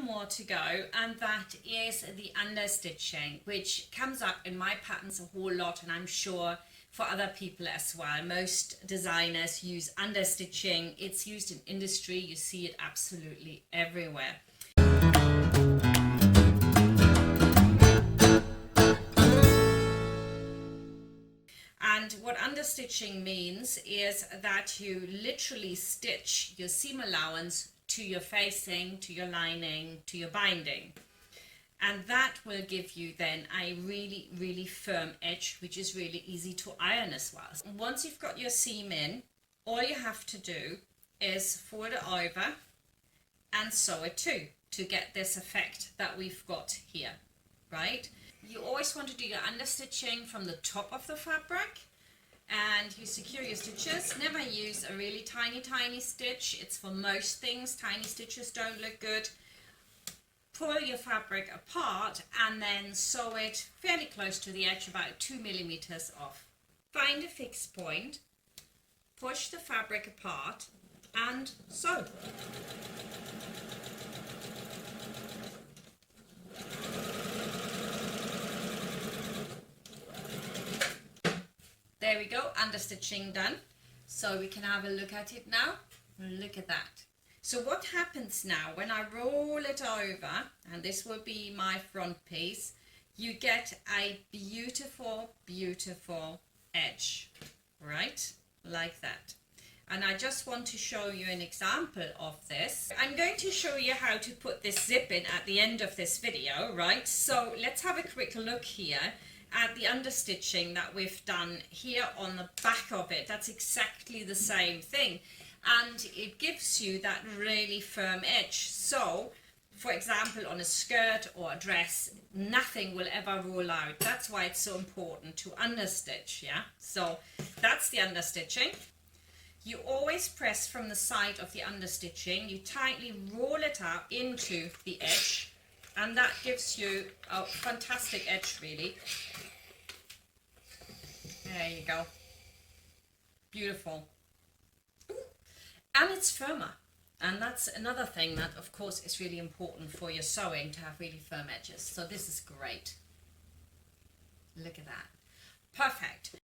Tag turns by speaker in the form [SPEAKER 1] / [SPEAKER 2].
[SPEAKER 1] more to go, and that is the understitching, which comes up in my patterns a whole lot, and I'm sure for other people as well. Most designers use understitching. It's used in industry. You see it absolutely everywhere. And what understitching means is that you literally stitch your seam allowance to your facing, to your lining, to your binding. And that will give you then a really, really firm edge, which is really easy to iron as well. Once you've got your seam in, all you have to do is fold it over and sew it too, to get this effect that we've got here, right? You always want to do your understitching from the top of the fabric, and you secure your stitches. Never use a really tiny stitch. It's for most things. Tiny stitches don't look good. Pull your fabric apart and then sew it fairly close to the edge, about 2 millimeters off. Find a fixed point, push the fabric apart and sew. There we go, understitching done. So we can have a look at it now. Look at that. So what happens now when I roll it over, and this will be my front piece, you get a beautiful, beautiful edge, right? Like that. And I just want to show you an example of this. I'm going to show you how to put this zip in at the end of this video, right? So let's have a quick look here at the understitching that we've done here on the back of it. That's exactly the same thing. And it gives you that really firm edge. So, for example, on a skirt or a dress, nothing will ever roll out. That's why it's so important to understitch, yeah? So that's the understitching. You always press from the side of the understitching. You tightly roll it up into the edge, and that gives you a fantastic edge, really. There you go. Beautiful. And it's firmer, and that's another thing that of course is really important for your sewing, to have really firm edges. So this is great. Look at that. Perfect.